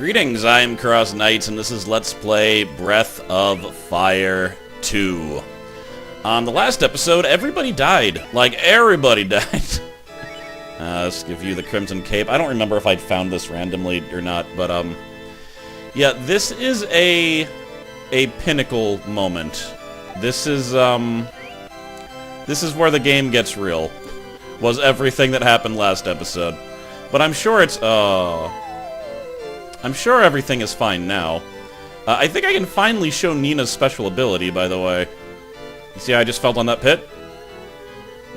Greetings, I'm Cross Knights, and this is Let's Play Breath of Fire 2. On the last episode, everybody died. Like, everybody died. Let's give you the Crimson Cape. I don't remember if I'd found this randomly or not, but, yeah, this is a pinnacle moment. This is where the game gets real. Was everything that happened last episode. But I'm sure it's, I'm sure everything is fine now. I think I can finally show Nina's special ability, by the way. You see how I just fell down that pit?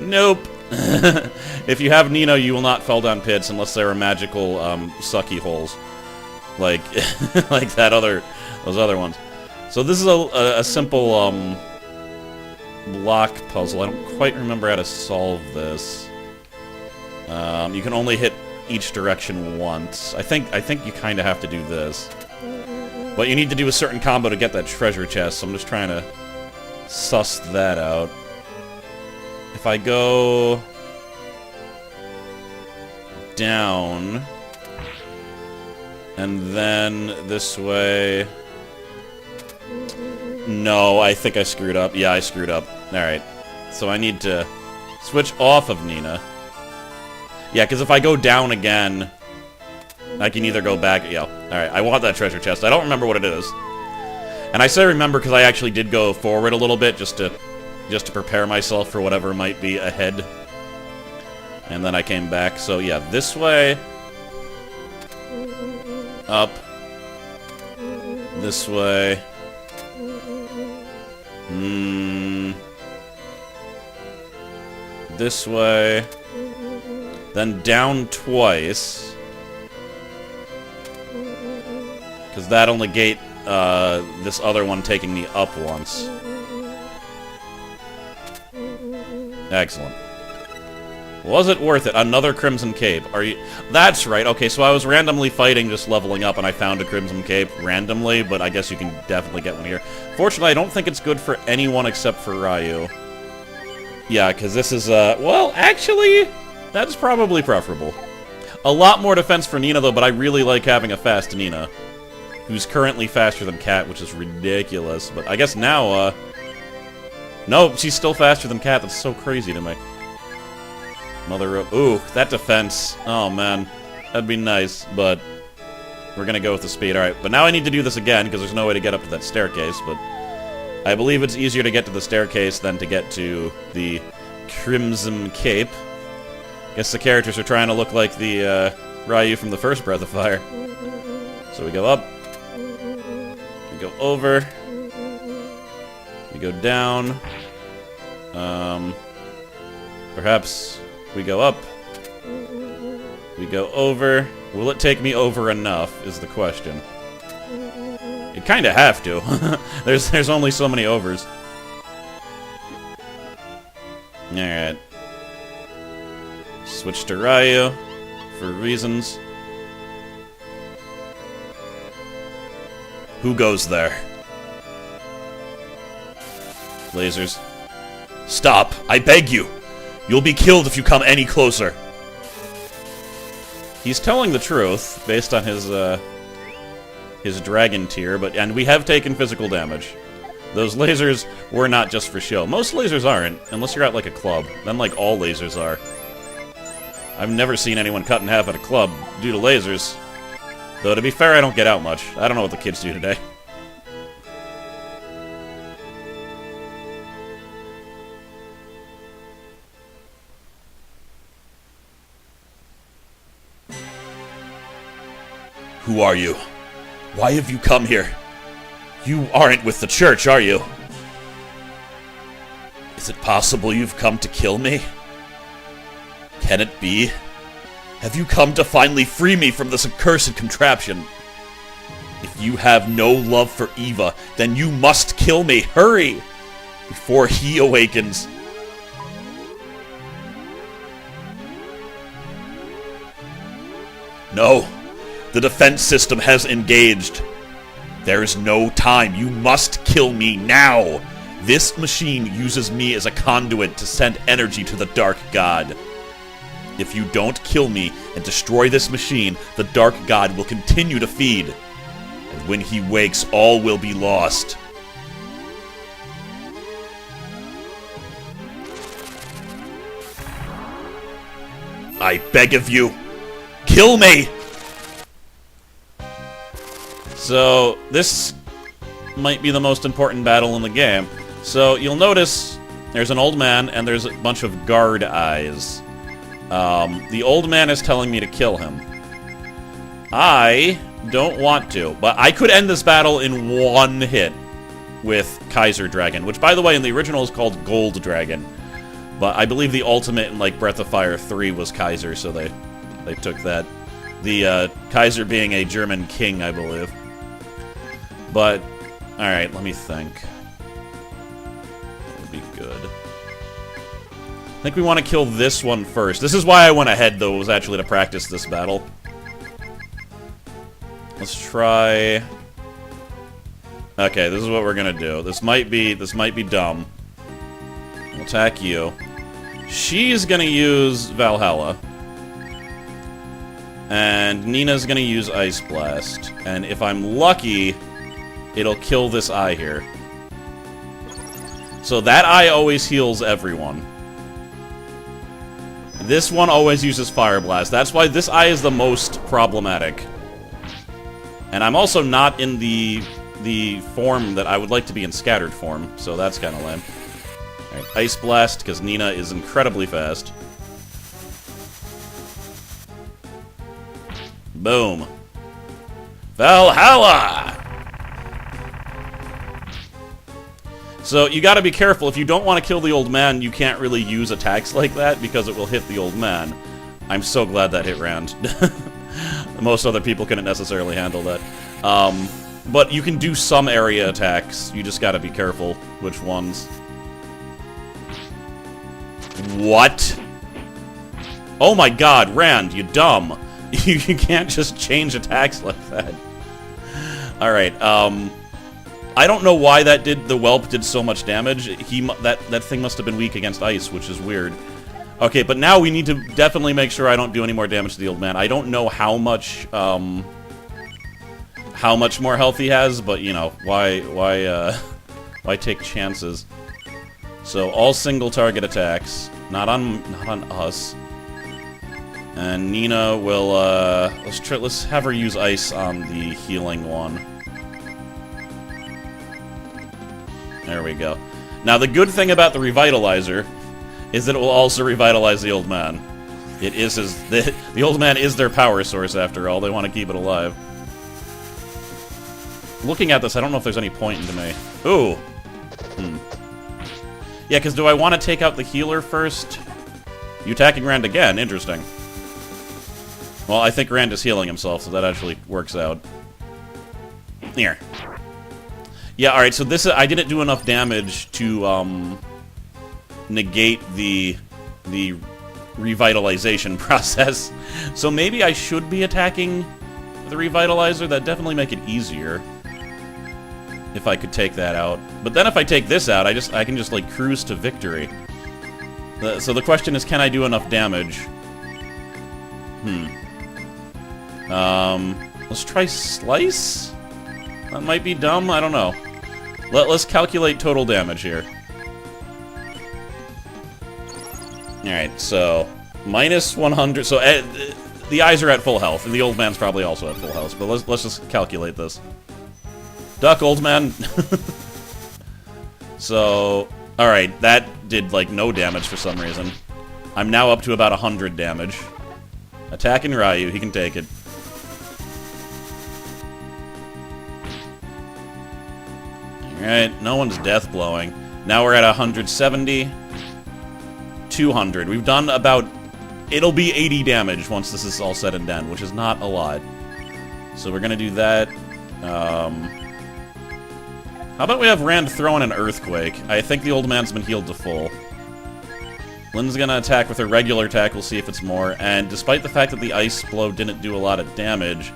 Nope. If you have Nina, you will not fall down pits unless there are magical, sucky holes. Like, like those other ones. So this is a simple, block puzzle. I don't quite remember how to solve this. You can only hit each direction once. I think you kind of have to do this. But you need to do a certain combo to get that treasure chest, so I'm just trying to suss that out. If I go down and then this way... No, I think I screwed up. Yeah, I screwed up. Alright. So I need to switch off of Nina. Yeah, because if I go down again, I can either go back... Yeah, alright, I want that treasure chest. I don't remember what it is. And I say remember because I actually did go forward a little bit just to prepare myself for whatever might be ahead. And then I came back. So yeah, this way. Up. This way. This way. Then down twice. Because that only gate this other one taking me up once. Excellent. Was it worth it? Another Crimson Cape. Are you... That's right. Okay, so I was randomly fighting, just leveling up, and I found a Crimson Cape randomly, but I guess you can definitely get one here. Fortunately, I don't think it's good for anyone except for Ryu. Yeah, because this is, well, actually... That's probably preferable. A lot more defense for Nina, though, but I really like having a fast Nina. Who's currently faster than Cat, which is ridiculous. But I guess now, no, she's still faster than Cat. That's so crazy to me. Ooh, that defense. Oh, man. That'd be nice, but... We're gonna go with the speed. Alright, but now I need to do this again, because there's no way to get up to that staircase, but... I believe it's easier to get to the staircase than to get to the Crimson Cape. Guess the characters are trying to look like the Ryu from the first Breath of Fire. So we go up. We go over. We go down. Perhaps we go up. We go over. Will it take me over enough, is the question. You kinda have to. There's only so many overs. Alright. Switch to Ryu, for reasons. Who goes there? Lasers. Stop! I beg you! You'll be killed if you come any closer! He's telling the truth, based on his dragon tier, and we have taken physical damage. Those lasers were not just for show. Most lasers aren't, unless you're at, like, a club. Then, like, all lasers are. I've never seen anyone cut in half at a club due to lasers. Though, to be fair, I don't get out much. I don't know what the kids do today. Who are you? Why have you come here? You aren't with the church, are you? Is it possible you've come to kill me? Can it be? Have you come to finally free me from this accursed contraption? If you have no love for Eva, then you must kill me. Hurry! Before he awakens. No. The defense system has engaged. There is no time. You must kill me now. This machine uses me as a conduit to send energy to the Dark God. If you don't kill me and destroy this machine, the Dark God will continue to feed. And when he wakes, all will be lost. I beg of you, kill me! So, this might be the most important battle in the game. So, you'll notice there's an old man and there's a bunch of guard eyes. The old man is telling me to kill him. I don't want to, but I could end this battle in one hit with Kaiser Dragon, which, by the way, in the original is called Gold Dragon. But I believe the ultimate in, like, Breath of Fire 3 was Kaiser, so they took that. The, Kaiser being a German king, I believe. But, alright, let me think. That would be good. I think we want to kill this one first. This is why I went ahead, though, was actually to practice this battle. Let's try... Okay, this is what we're gonna do. This might be dumb. We'll attack you. She's gonna use Valhalla. And Nina's gonna use Ice Blast. And if I'm lucky, it'll kill this eye here. So that eye always heals everyone. This one always uses Fire Blast. That's why this eye is the most problematic. And I'm also not in the form that I would like to be in scattered form, so that's kind of lame. Alright, Ice Blast, because Nina is incredibly fast. Boom. Valhalla! So, you gotta be careful. If you don't want to kill the old man, you can't really use attacks like that, because it will hit the old man. I'm so glad that hit Rand. Most other people couldn't necessarily handle that. But you can do some area attacks. You just gotta be careful which ones. What? Oh my god, Rand, you dumb. You can't just change attacks like that. Alright, I don't know why the whelp did so much damage. That thing must have been weak against ice, which is weird. Okay, but now we need to definitely make sure I don't do any more damage to the old man. I don't know how much more health he has, but you know, why take chances? So all single target attacks, not on us. And Nina will let's have her use ice on the healing one. There we go. Now the good thing about the revitalizer is that it will also revitalize the old man. It is the old man is their power source after all. They want to keep it alive. Looking at this, I don't know if there's any point into me. Ooh. Yeah, because do I want to take out the healer first? You attacking Rand again? Interesting. Well, I think Rand is healing himself, so that actually works out. Here. Yeah, alright, so this I didn't do enough damage to negate the revitalization process. So maybe I should be attacking the revitalizer. That'd definitely make it easier if I could take that out. But then if I take this out, I can just like cruise to victory. So the question is, can I do enough damage? Let's try Slice? That might be dumb, I don't know. Let's calculate total damage here. Alright, so minus 100. So the eyes are at full health, and the old man's probably also at full health. But let's just calculate this. Duck, old man. So, alright, that did like no damage for some reason. I'm now up to about 100 damage. Attacking Ryu, he can take it. Alright, no one's death blowing. Now we're at 170. 200. We've done about... It'll be 80 damage once this is all said and done, which is not a lot. So we're gonna do that. How about we have Rand throw in an Earthquake? I think the old man's been healed to full. Lynn's gonna attack with her regular attack, we'll see if it's more. And despite the fact that the Ice Blow didn't do a lot of damage,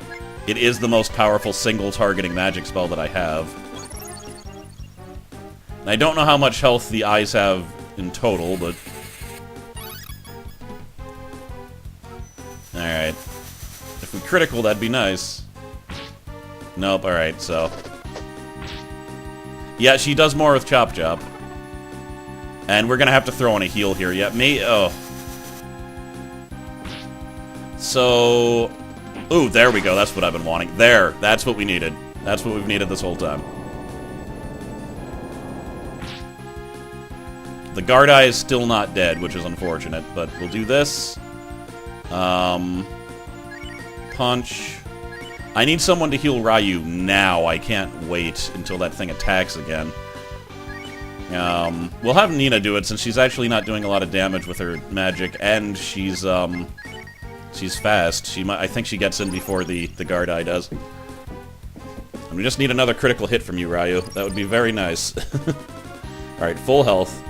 it is the most powerful single-targeting magic spell that I have. And I don't know how much health the eyes have in total, but... critical, that'd be nice. Nope, alright, so... Yeah, she does more with Chop Chop. And we're gonna have to throw in a heal here. Yeah, oh. So... Ooh, there we go. That's what I've been wanting. There. That's what we needed. That's what we've needed this whole time. The guard eye is still not dead, which is unfortunate, but we'll do this. Punch. I need someone to heal Ryu now. I can't wait until that thing attacks again. We'll have Nina do it, since she's actually not doing a lot of damage with her magic, and she's fast. I think she gets in before the guard eye does. And we just need another critical hit from you, Ryu. That would be very nice. Alright, full health.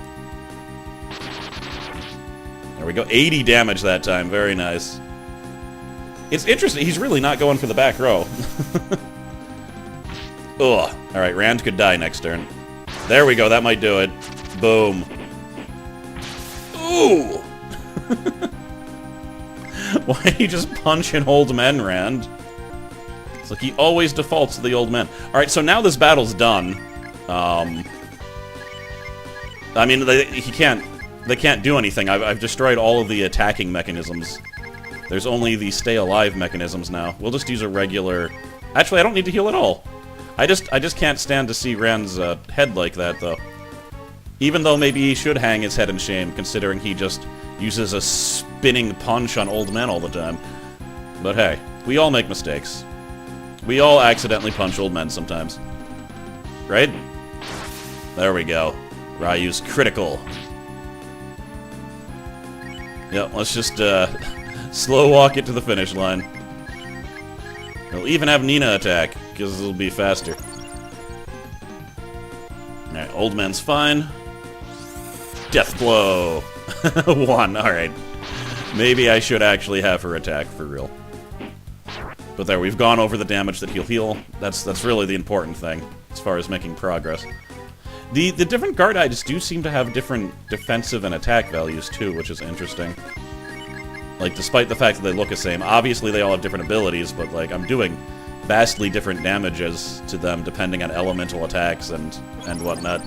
There we go. 80 damage that time. Very nice. It's interesting. He's really not going for the back row. Ugh. Alright, Rand could die next turn. There we go. That might do it. Boom. Ooh! Why did he just punch and hold men, Rand? It's like he always defaults to the old men. Alright, so now this battle's done. I mean, they can't do anything. I've destroyed all of the attacking mechanisms. There's only the stay alive mechanisms now. We'll just use a regular... Actually, I don't need to heal at all. I just can't stand to see Rand's head like that, though. Even though maybe he should hang his head in shame, considering he just uses a spinning punch on old men all the time. But hey, we all make mistakes. We all accidentally punch old men sometimes. Right? There we go. Ryu's critical. Yep, let's just slow walk it to the finish line. We'll even have Nina attack, because it'll be faster. Alright, old man's fine. Death blow. 1, alright. Maybe I should actually have her attack for real. But there, we've gone over the damage that he'll heal. That's really the important thing, as far as making progress. The different guard eyes do seem to have different defensive and attack values, too, which is interesting. Like, despite the fact that they look the same, obviously they all have different abilities, but, like, I'm doing vastly different damages to them depending on elemental attacks and whatnot.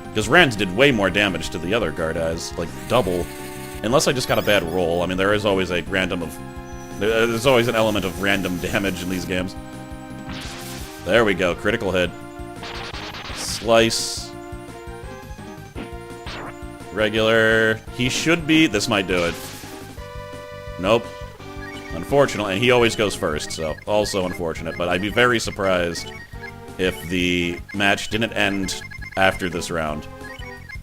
Because Rand did way more damage to the other guard eyes, like, double. Unless I just got a bad roll. I mean, there is always a random of... There's always an element of random damage in these games. There we go, critical hit. Slice. Regular. He should be... This might do it. Nope. Unfortunately, and he always goes first, so also unfortunate. But I'd be very surprised if the match didn't end after this round.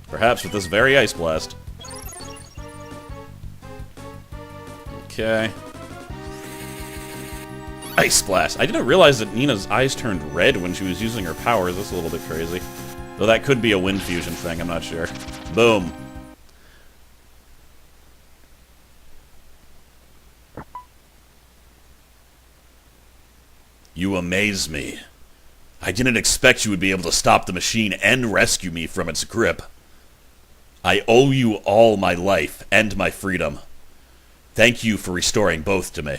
Perhaps with this very Ice Blast. Okay. Ice Blast! I didn't realize that Nina's eyes turned red when she was using her powers. That's a little bit crazy. Though that could be a wind fusion thing, I'm not sure. Boom. You amaze me. I didn't expect you would be able to stop the machine and rescue me from its grip. I owe you all my life and my freedom. Thank you for restoring both to me.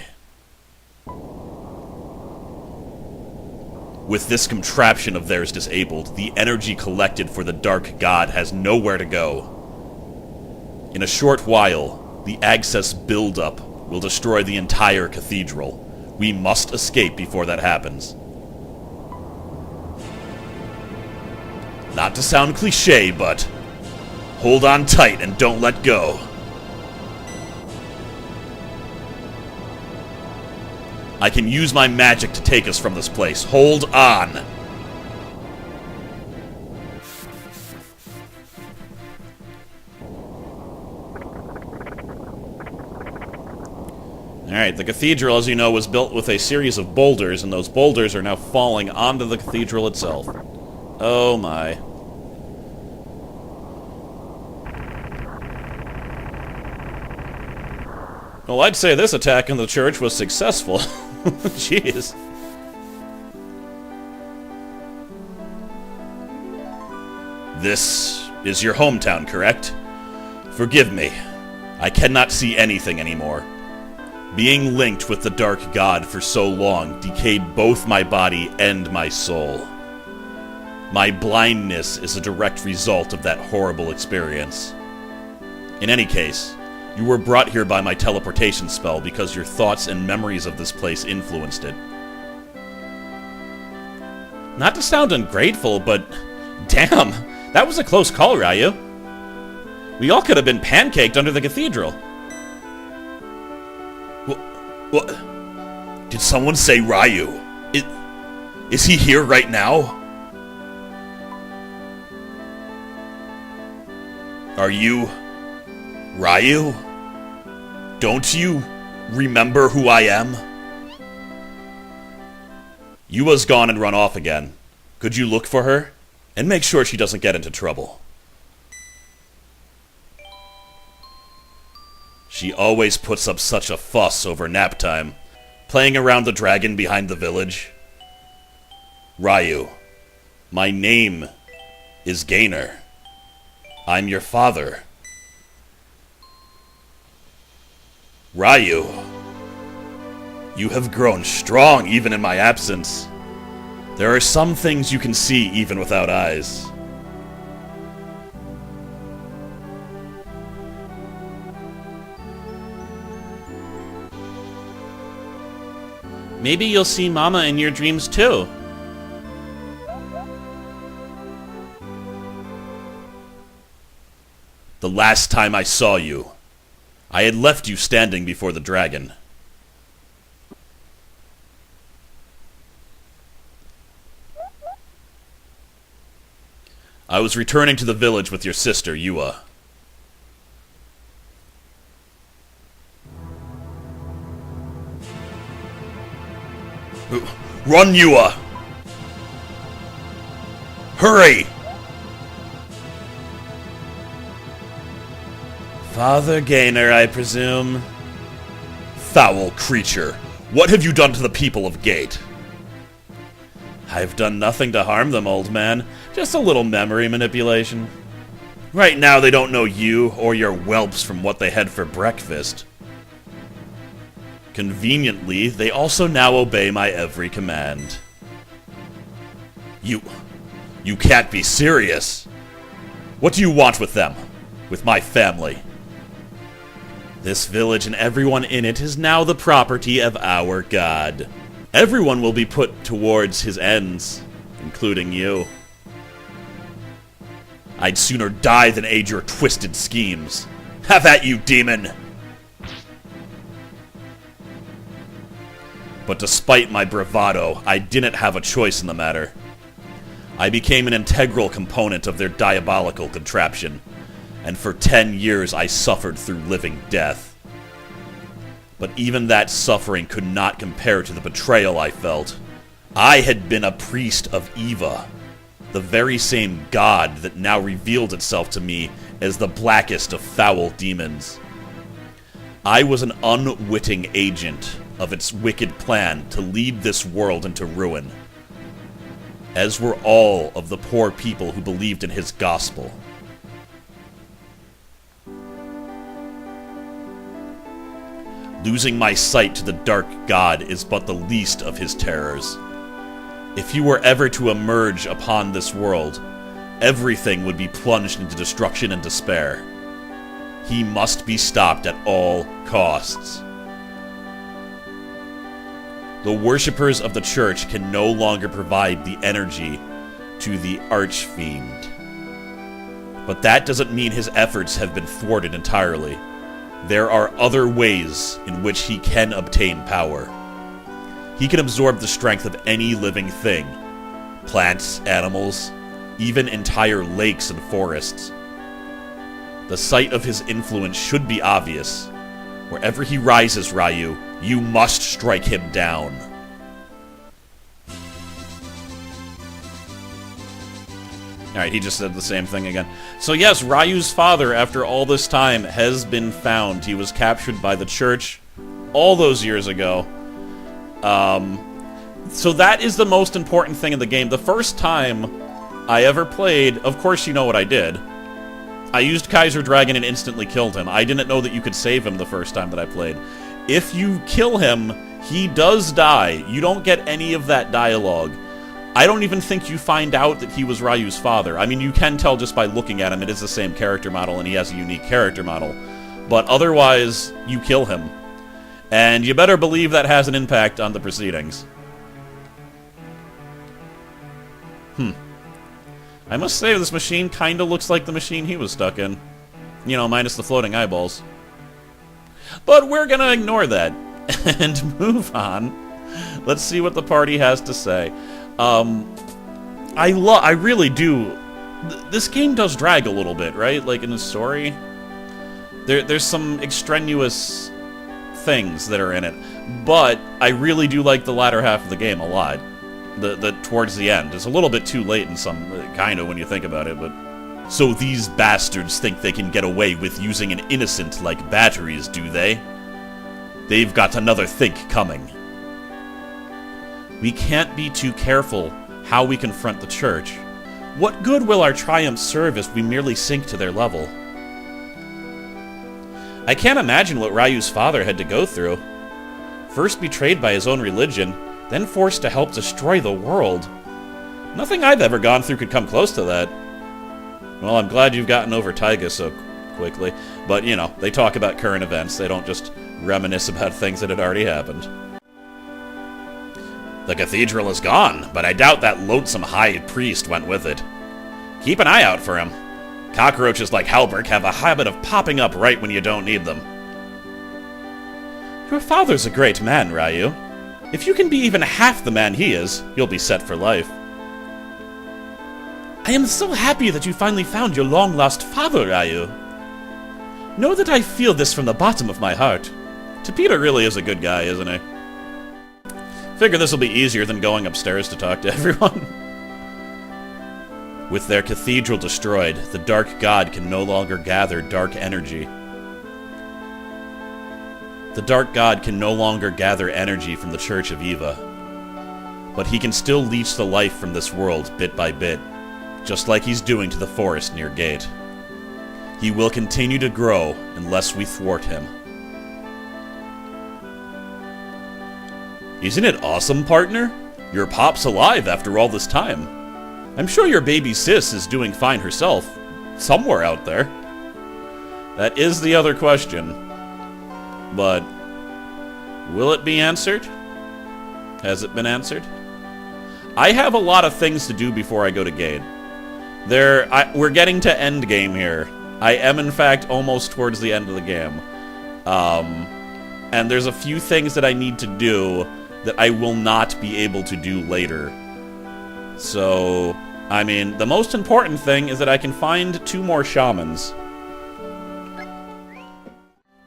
With this contraption of theirs disabled, the energy collected for the Dark God has nowhere to go. In a short while, the Access buildup will destroy the entire cathedral. We must escape before that happens. Not to sound cliché, but hold on tight and don't let go. I can use my magic to take us from this place. Hold on. Alright, the cathedral, as you know, was built with a series of boulders, and those boulders are now falling onto the cathedral itself. Oh my. Well, I'd say this attack on the church was successful. Jeez. This is your hometown, correct? Forgive me. I cannot see anything anymore. Being linked with the Dark God for so long decayed both my body and my soul. My blindness is a direct result of that horrible experience. In any case, you were brought here by my teleportation spell because your thoughts and memories of this place influenced it. Not to sound ungrateful, but damn, that was a close call, Ryu. We all could have been pancaked under the cathedral. What? Did someone say Ryu? Is he here right now? Are you Ryu? Don't you remember who I am? Yua's gone and run off again. Could you look for her? And make sure she doesn't get into trouble. She always puts up such a fuss over nap time, playing around the dragon behind the village. Ryu, my name is Gainer. I'm your father. Ryu, you have grown strong even in my absence. There are some things you can see even without eyes. Maybe you'll see Mama in your dreams too. The last time I saw you, I had left you standing before the dragon. I was returning to the village with your sister, Yua. Run, Yua! Hurry! Father Gainer, I presume. Foul creature! What have you done to the people of Gate? I've done nothing to harm them, old man. Just a little memory manipulation. Right now they don't know you or your whelps from what they had for breakfast. Conveniently, they also now obey my every command. You can't be serious. What do you want with them? With my family? This village and everyone in it is now the property of our god. Everyone will be put towards his ends, including you. I'd sooner die than aid your twisted schemes. Have at you, demon! But despite my bravado, I didn't have a choice in the matter. I became an integral component of their diabolical contraption, and for 10 years I suffered through living death. But even that suffering could not compare to the betrayal I felt. I had been a priest of Eva, the very same god that now revealed itself to me as the blackest of foul demons. I was an unwitting agent of its wicked plan to lead this world into ruin, as were all of the poor people who believed in his gospel. Losing my sight to the dark god is but the least of his terrors. If he were ever to emerge upon this world, everything would be plunged into destruction and despair. He must be stopped at all costs. The worshippers of the church can no longer provide the energy to the Archfiend. But that doesn't mean his efforts have been thwarted entirely. There are other ways in which he can obtain power. He can absorb the strength of any living thing. Plants, animals, even entire lakes and forests. The site of his influence should be obvious. Wherever he rises, Ryu, you must strike him down. Alright, he just said the same thing again. So yes, Ryu's father, after all this time, has been found. He was captured by the church all those years ago. So that is the most important thing in the game. The first time I ever played, of course you know what I did. I used Kaiser Dragon and instantly killed him. I didn't know that you could save him the first time that I played. If you kill him, he does die. You don't get any of that dialogue. I don't even think you find out that he was Ryu's father. I mean, you can tell just by looking at him, it is the same character model, and he has a unique character model. But otherwise, you kill him. And you better believe that has an impact on the proceedings. I must say, this machine kinda looks like the machine he was stuck in. You know, minus the floating eyeballs. But we're gonna ignore that and move on. Let's see what the party has to say. I really do. This game does drag a little bit, right? Like in the story, there's some extraneous things that are in it, but I really do like the latter half of the game a lot. The towards the end. It's a little bit too late in some kind of when you think about it, but. So these bastards think they can get away with using an innocent like batteries, do they? They've got another think coming. We can't be too careful how we confront the church. What good will our triumph serve if we merely sink to their level? I can't imagine what Ryu's father had to go through. First betrayed by his own religion, then forced to help destroy the world. Nothing I've ever gone through could come close to that. Well, I'm glad you've gotten over Taiga so quickly. But, you know, they talk about current events. They don't just reminisce about things that had already happened. The cathedral is gone, but I doubt that loathsome high priest went with it. Keep an eye out for him. Cockroaches like Halberg have a habit of popping up right when you don't need them. Your father's a great man, Ryu. If you can be even half the man he is, you'll be set for life. I am so happy that you finally found your long-lost father, Ryu. Know that I feel this from the bottom of my heart. Tapita really is a good guy, isn't he? Figure this will be easier than going upstairs to talk to everyone. With their cathedral destroyed, the Dark God can no longer gather dark energy. The Dark God can no longer gather energy from the Church of Eva. But he can still leech the life from this world bit by bit, just like he's doing to the forest near Gate. He will continue to grow unless we thwart him. Isn't it awesome, partner? Your pop's alive after all this time. I'm sure your baby sis is doing fine herself, somewhere out there. That is the other question. But will it be answered? Has it been answered? I have a lot of things to do before I go to Gate. We're getting to end game here. I am, in fact, almost towards the end of the game. And there's a few things that I need to do that I will not be able to do later. So, I mean, the most important thing is that I can find 2 more shamans.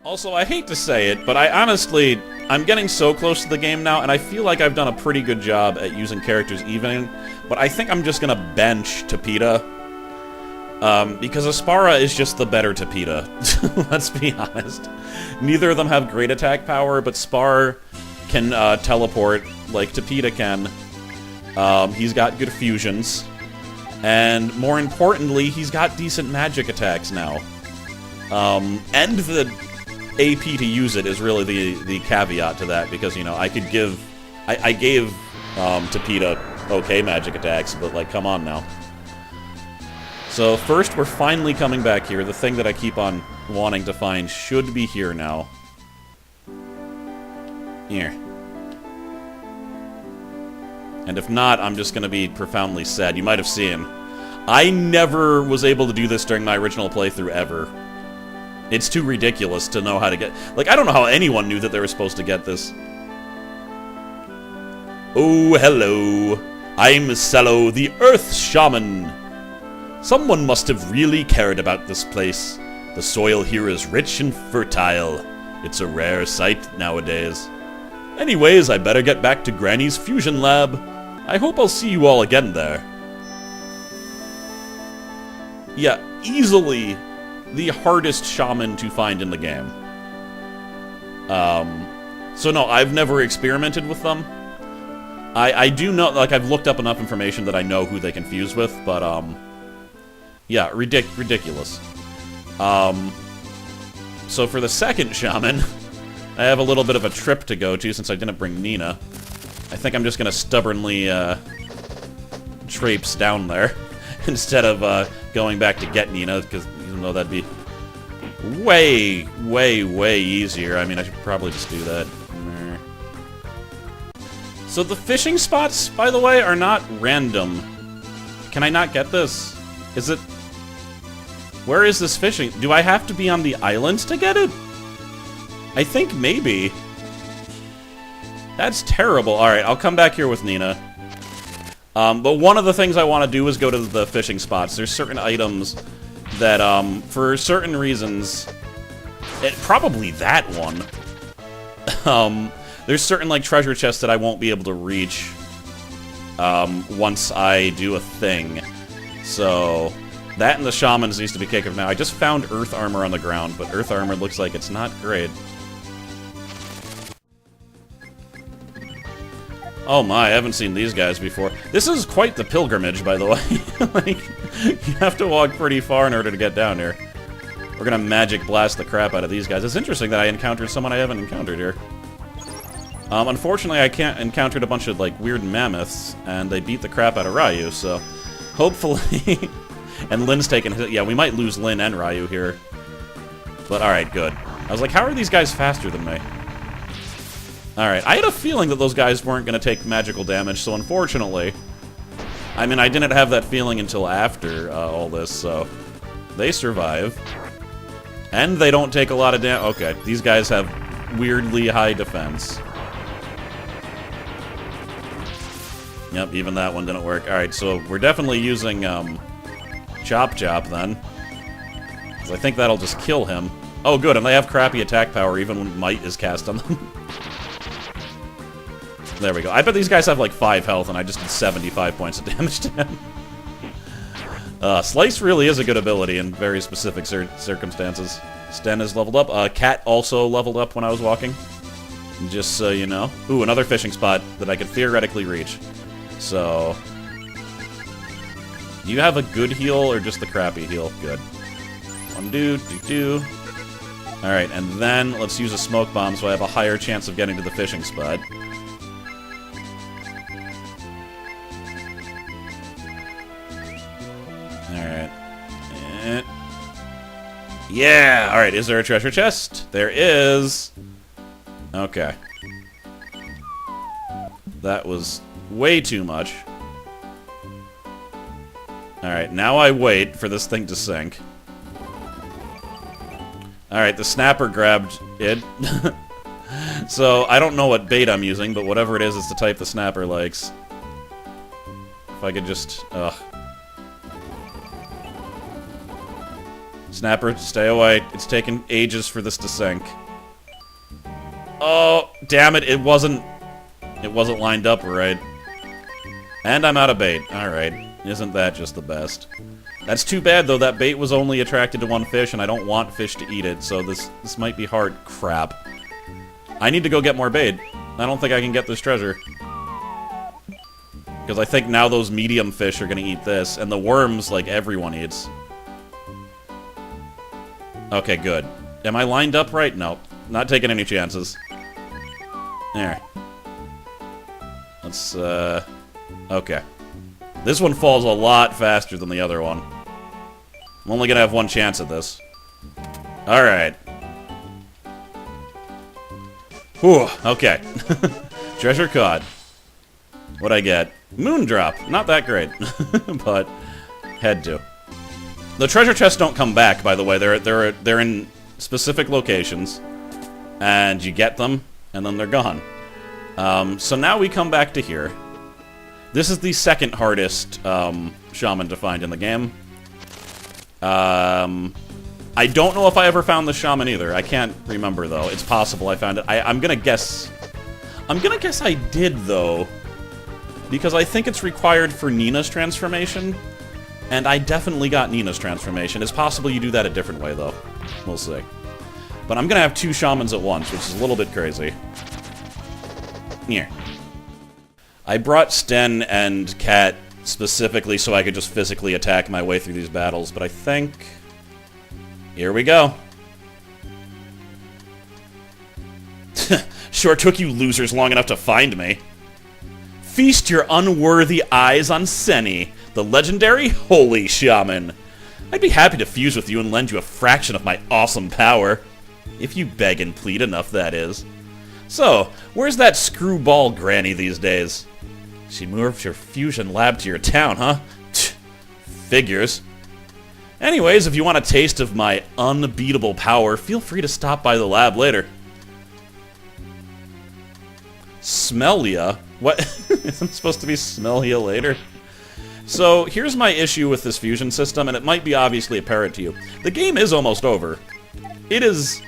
Also, I hate to say it, but I'm getting so close to the game now, and I feel like I've done a pretty good job at using characters evening, but I think I'm just gonna bench Tapita. Because Aspara is just the better Tapita. Let's be honest. Neither of them have great attack power, but Spar can teleport like Tapita can. He's got good fusions. And more importantly, he's got decent magic attacks now. And the AP to use it is really the caveat to that, because, you know, I could give... I gave Tapita okay magic attacks, but, like, come on now. So, first, we're finally coming back here. The thing that I keep on wanting to find should be here now. Here. And if not, I'm just gonna be profoundly sad. You might have seen. I never was able to do this during my original playthrough, ever. It's too ridiculous to know how to get... Like, I don't know how anyone knew that they were supposed to get this. Oh, hello. I'm Cello, the Earth Shaman. Someone must have really cared about this place. The soil here is rich and fertile. It's a rare sight nowadays. Anyways, I better get back to Granny's fusion lab. I hope I'll see you all again there. Yeah, easily the hardest shaman to find in the game. So no, I've never experimented with them. I do know, like, I've looked up enough information that I know who they can fuse with, but, yeah, ridiculous. So for the second shaman, I have a little bit of a trip to go to since I didn't bring Nina. I think I'm just gonna stubbornly, traipse down there instead of, going back to get Nina, because even though that'd be way, way, way easier. I mean, I should probably just do that. So the fishing spots, by the way, are not random. Can I not get this? Is it... Where is this fishing? Do I have to be on the islands to get it? I think maybe. That's terrible. Alright, I'll come back here with Nina. But one of the things I want to do is go to the fishing spots. There's certain items that, for certain reasons... probably that one. There's certain, like, treasure chests that I won't be able to reach, once I do a thing. So, that and the shamans needs to be taken now. I just found earth armor on the ground, but earth armor looks like it's not great. Oh my, I haven't seen these guys before. This is quite the pilgrimage, by the way. Like, you have to walk pretty far in order to get down here. We're gonna magic blast the crap out of these guys. It's interesting that I encountered someone I haven't encountered here. Unfortunately, I encountered a bunch of, like, weird mammoths, and they beat the crap out of Ryu, so... Hopefully... and Lin's taken... Yeah, we might lose Lin and Ryu here. But, alright, good. I was like, how are these guys faster than me? Alright, I had a feeling that those guys weren't going to take magical damage, so unfortunately... I mean, I didn't have that feeling until after all this, so... They survive. And they don't take a lot of damage. Okay, these guys have weirdly high defense. Yep, even that one didn't work. Alright, so we're definitely using, Chop Chop, then. Because I think that'll just kill him. Oh, good, and they have crappy attack power even when Might is cast on them. There we go. I bet these guys have, like, 5 health, and I just did 75 points of damage to him. Slice really is a good ability in very specific circumstances. Sten is leveled up. Cat also leveled up when I was walking. Just so you know. Ooh, another fishing spot that I could theoretically reach. So... Do you have a good heal or just the crappy heal? Good. Alright, and then let's use a smoke bomb so I have a higher chance of getting to the fishing spot. Alright. Yeah! Alright, is there a treasure chest? There is! Okay. That was way too much. Alright, now I wait for this thing to sink. Alright, the snapper grabbed it. So, I don't know what bait I'm using, but whatever it is, it's the type the snapper likes. If I could just... Ugh. Snapper, stay away. It's taken ages for this to sink. Oh, damn it, it wasn't lined up right. And I'm out of bait. Alright. Isn't that just the best? That's too bad, though. That bait was only attracted to one fish, and I don't want fish to eat it, so this might be hard. Crap. I need to go get more bait. I don't think I can get this treasure. Because I think now those medium fish are gonna eat this, and the worms, like, everyone eats. Okay, good. Am I lined up right? No. Not taking any chances. There. Let's, okay. This one falls a lot faster than the other one. I'm only gonna have one chance at this. Alright. Whew, okay. Treasure caught. What'd I get? Moondrop. Not that great. But, had to. The treasure chests don't come back, by the way. They're in specific locations. And you get them, and then they're gone. So now we come back to here. This is the second hardest shaman to find in the game. I don't know if I ever found the shaman either. I can't remember, though. It's possible I found it. I'm gonna guess... I'm gonna guess I did, though. Because I think it's required for Nina's transformation. And I definitely got Nina's transformation. It's possible you do that a different way, though. We'll see. But I'm gonna have 2 shamans at once, which is a little bit crazy. Here. I brought Sten and Cat specifically so I could just physically attack my way through these battles, but I think... Here we go. Sure took you losers long enough to find me. Feast your unworthy eyes on Seni, the legendary Holy Shaman. I'd be happy to fuse with you and lend you a fraction of my awesome power. If you beg and plead enough, that is. So, where's that screwball granny these days? She moved your fusion lab to your town, huh? Tch, figures. Anyways, if you want a taste of my unbeatable power, feel free to stop by the lab later. Smell ya? What? Isn't it supposed to be smell ya later? So, here's my issue with this fusion system, and it might be obviously apparent to you. The game is almost over. It is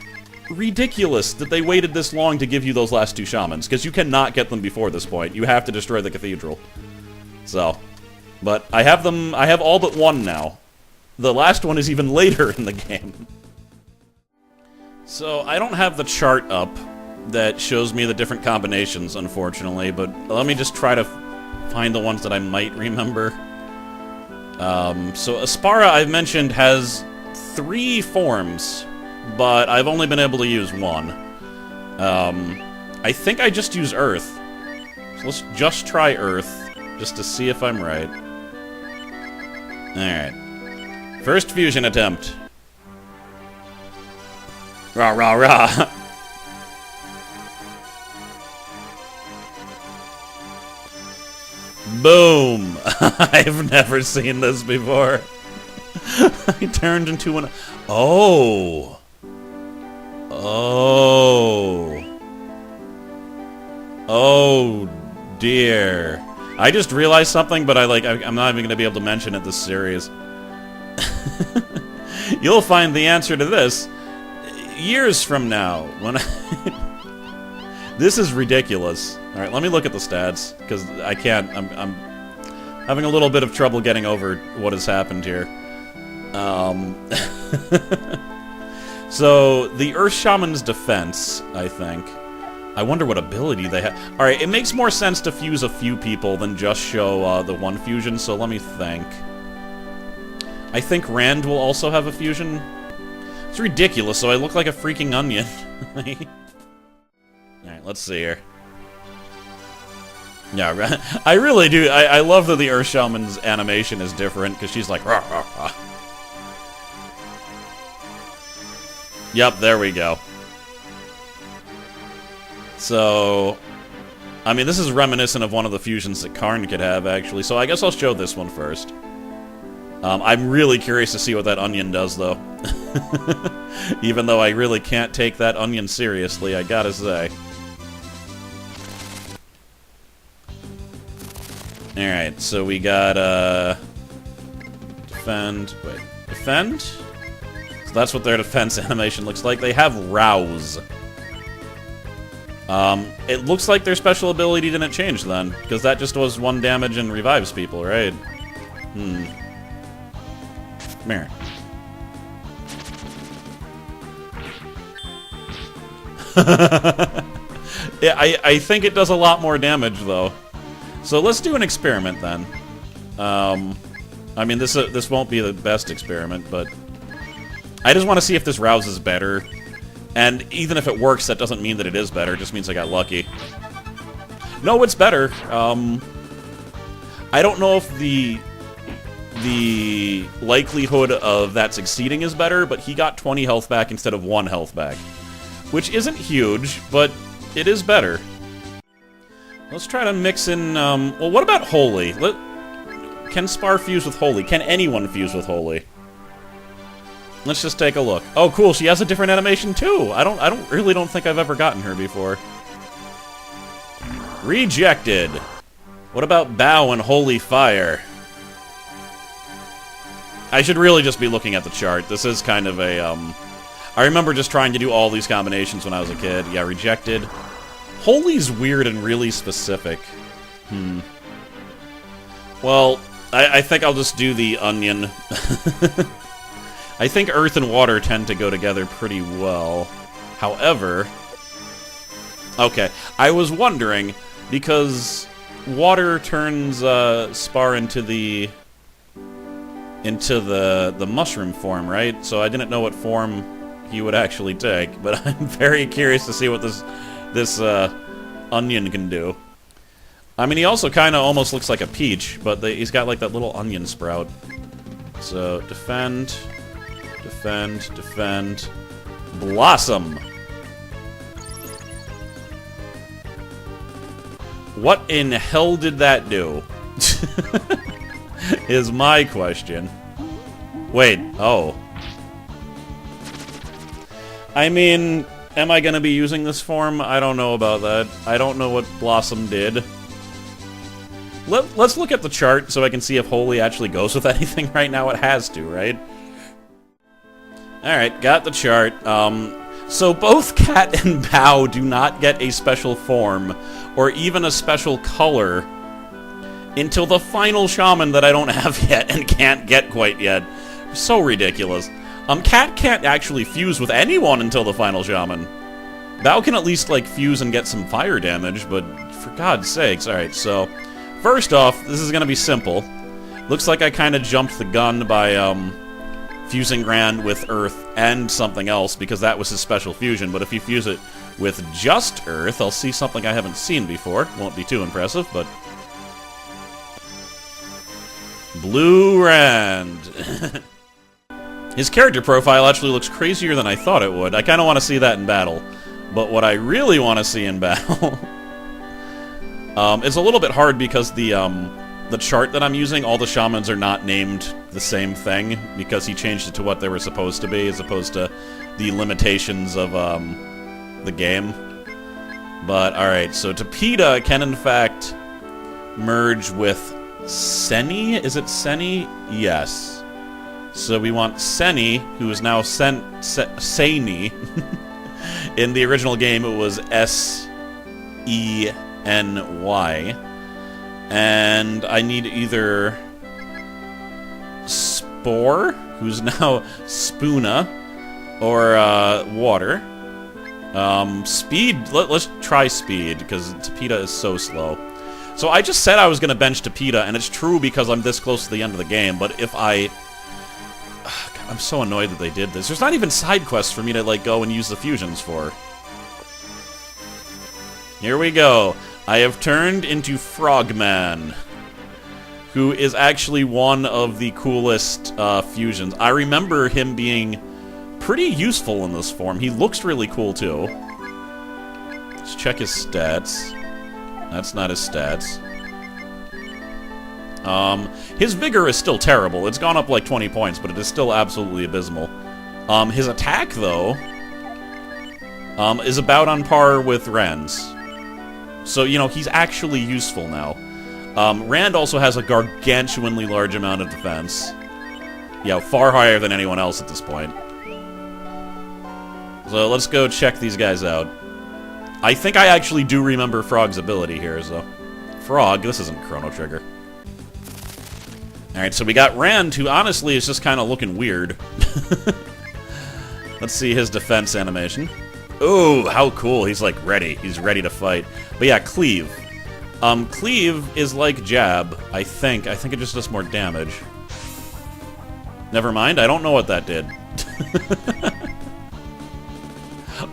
ridiculous that they waited this long to give you those last two shamans, because you cannot get them before this point. You have to destroy the cathedral. So, but I have them, I have all but one now. The last one is even later in the game. So, I don't have the chart up that shows me the different combinations, unfortunately, but let me just try to find the ones that I might remember. So Aspara, I've mentioned, has 3 forms, but I've only been able to use 1. I think I just use Earth. So let's just try Earth, just to see if I'm right. Alright. First fusion attempt. Rah, rah, rah. Boom! I've never seen this before. I turned into an... Oh! Oh! Oh, dear. I just realized something, but I'm not even going to be able to mention it this series. You'll find the answer to this years from now, when This is ridiculous. Alright, let me look at the stats, because I can't... I'm having a little bit of trouble getting over what has happened here. So, the Earth Shaman's defense, I think. I wonder what ability they have. Alright, it makes more sense to fuse a few people than just show the one fusion, so let me think. I think Rand will also have a fusion. It's ridiculous, so I look like a freaking onion. Alright, let's see here. Yeah, I really do. I love that the Earth Shaman's animation is different, because she's like... Rah, rah, rah. Yep, there we go. So... I mean, this is reminiscent of one of the fusions that Karn could have, actually, so I guess I'll show this one first. I'm really curious to see what that onion does, though. Even though I really can't take that onion seriously, I gotta say. Alright, so we got, defend... Wait. Defend? So that's what their defense animation looks like. They have Rouse. It looks like their special ability didn't change then, because that just was 1 damage and revives people, right? Mirror. Yeah, I think it does a lot more damage, though. So let's do an experiment, then. I mean, this won't be the best experiment, but... I just want to see if this Rouse is better. And even if it works, that doesn't mean that it is better. It just means I got lucky. No, it's better. I don't know if the likelihood of that succeeding is better, but he got 20 health back instead of 1 health back. Which isn't huge, but it is better. Let's try to mix in, well, what about Holy? Can Spar fuse with Holy? Can anyone fuse with Holy? Let's just take a look. Oh, cool, she has a different animation, too! I really don't think I've ever gotten her before. Rejected! What about Bow and Holy Fire? I should really just be looking at the chart. This is kind of a, I remember just trying to do all these combinations when I was a kid. Yeah, rejected. Holy's weird and really specific. Well, I think I'll just do the onion. I think earth and water tend to go together pretty well. However... Okay, I was wondering, because water turns Spar into the mushroom form, right? So I didn't know what form he would actually take, but I'm very curious to see what this this onion can do. I mean, he also kind of almost looks like a peach, but he's got like that little onion sprout. So, defend, defend, defend, blossom. What in hell did that do? Is my question. Wait, oh. I mean, am I gonna be using this form? I don't know about that. I don't know what Blossom did. Let's look at the chart so I can see if Holy actually goes with anything right now. It has to, right? Alright, got the chart. So both Cat and Bao do not get a special form, or even a special color, until the final shaman that I don't have yet and can't get quite yet. So ridiculous. Cat can't actually fuse with anyone until the final shaman. Bao can at least, like, fuse and get some fire damage, but for God's sakes. Alright, so, first off, this is gonna be simple. Looks like I kinda jumped the gun by, fusing Rand with Earth and something else, because that was his special fusion, but if you fuse it with just Earth, I'll see something I haven't seen before. Won't be too impressive, but... Blue Rand! His character profile actually looks crazier than I thought it would. I kinda want to see that in battle. But what I really want to see in battle... it's a little bit hard because the chart that I'm using, all the shamans are not named the same thing, because he changed it to what they were supposed to be, as opposed to the limitations of, the game. But, alright, so Tapeta can, in fact, merge with Seni? Is it Seni? Yes. So we want Seni, who is now Seni. In the original game, it was S-E-N-Y. And I need either Spore, who's now Spoona, or Water. Speed, let's try Speed, because Tapeta is so slow. So I just said I was going to bench Tapeta, and it's true because I'm this close to the end of the game, but if I... I'm so annoyed that they did this. There's not even side quests for me to, like, go and use the fusions for. Here we go. I have turned into Frogman, who is actually one of the coolest fusions. I remember him being pretty useful in this form. He looks really cool, too. Let's check his stats. That's not his stats. His vigor is still terrible. It's gone up like 20 points, but it is still absolutely abysmal. His attack, though, is about on par with Rand's. So, you know, he's actually useful now. Rand also has a gargantuanly large amount of defense. Yeah, far higher than anyone else at this point. So let's go check these guys out. I think I actually do remember Frog's ability here, so... Frog, this isn't Chrono Trigger. Alright, so we got Rand, who honestly is just kind of looking weird. Let's see his defense animation. Ooh, how cool. He's, like, ready. He's ready to fight. But yeah, Cleave. Cleave is like Jab, I think. I think it just does more damage. Never mind, I don't know what that did.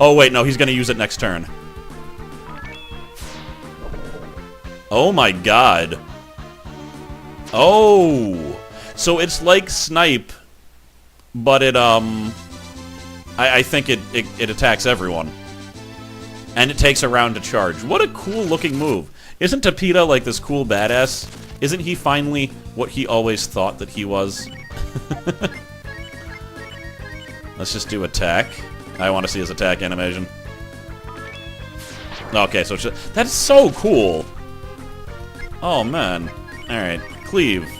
Oh, wait, no, he's gonna use it next turn. Oh my god. Oh! So it's like Snipe, but it, I think it attacks everyone. And it takes a round to charge. What a cool-looking move. Isn't Tapeta like this cool badass? Isn't he finally what he always thought that he was? Let's just do attack. I want to see his attack animation. Okay, so it's just, that's so cool! Oh, man. Alright, Cleave.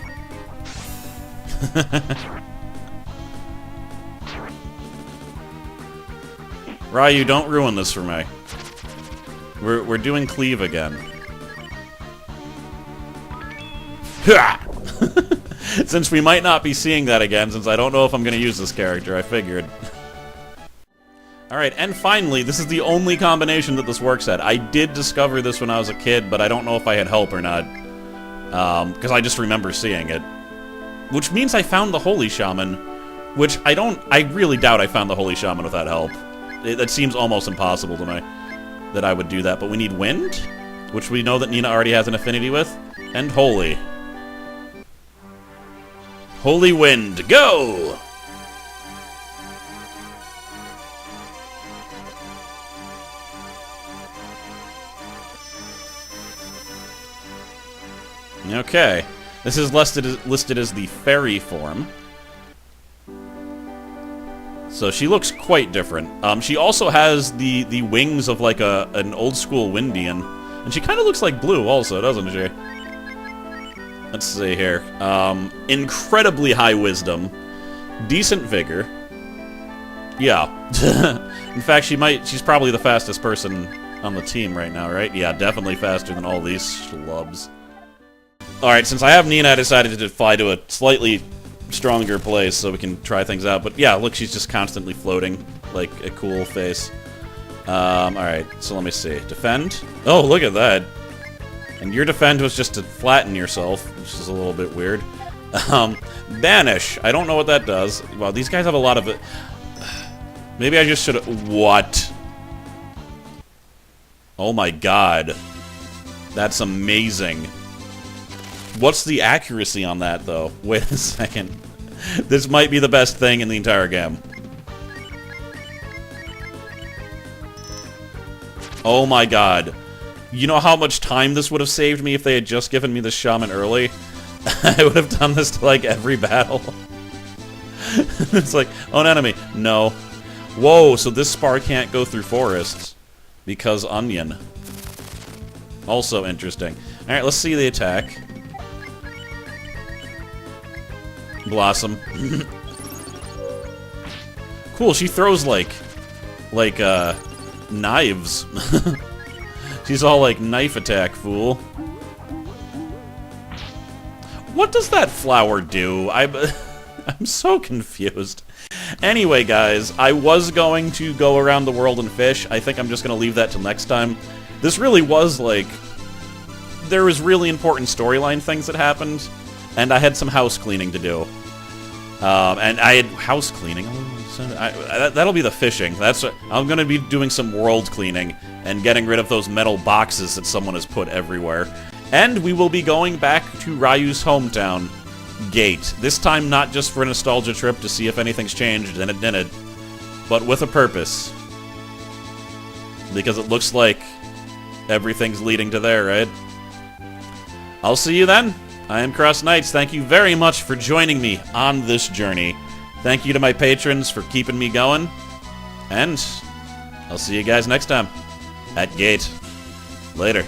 Ryu, don't ruin this for me. We're doing Cleave again. Since we might not be seeing that again, since I don't know if I'm gonna use this character, I figured. Alright, and finally, this is the only combination that this works at. I did discover this when I was a kid, but I don't know if I had help or not. Because I just remember seeing it. Which means I found the Holy Shaman, which I really doubt I found the Holy Shaman without help. That seems almost impossible to me. that I would do that, but we need wind, which we know that Nina already has an affinity with, and holy. Holy wind, go! Okay, this is listed as the fairy form. So she looks quite different. She also has the wings of like an old school Windian. And she kind of looks like Blue also, doesn't she? Let's see here. Incredibly high wisdom. Decent vigor. Yeah. In fact, she's probably the fastest person on the team right now, right? Yeah, definitely faster than all these schlubs. Alright, since I have Nina, I decided to fly to a slightly stronger place so we can try things out. But yeah, look, she's just constantly floating like a cool face. Alright, so let me see. Defend? Oh, look at that. And your defend was just to flatten yourself, which is a little bit weird. Banish. I don't know what that does. Wow, these guys have a lot of it. Maybe I just should have... What? Oh my god. That's amazing. What's the accuracy on that, though? Wait a second. This might be the best thing in the entire game. Oh my god. You know how much time this would have saved me if they had just given me the shaman early? I would have done this to, like, every battle. It's like, oh, an enemy. No. Whoa, so this spar can't go through forests. Because onion. Also interesting. Alright, let's see the attack. Blossom. Cool, she throws, like, knives. She's all like, knife attack, fool. What does that flower do? I'm so confused. Anyway, guys, I was going to go around the world and fish. I think I'm just going to leave that till next time. This really was, like... There was really important storyline things that happened, and I had some house cleaning to do. And I had house cleaning. That'll be the fishing. I'm going to be doing some world cleaning and getting rid of those metal boxes that someone has put everywhere. And we will be going back to Ryu's hometown, Gate. This time not just for a nostalgia trip to see if anything's changed, and it didn't, but with a purpose. Because it looks like everything's leading to there, right? I'll see you then. I am Cross Knights. Thank you very much for joining me on this journey. Thank you to my patrons for keeping me going. And I'll see you guys next time at Gate. Later.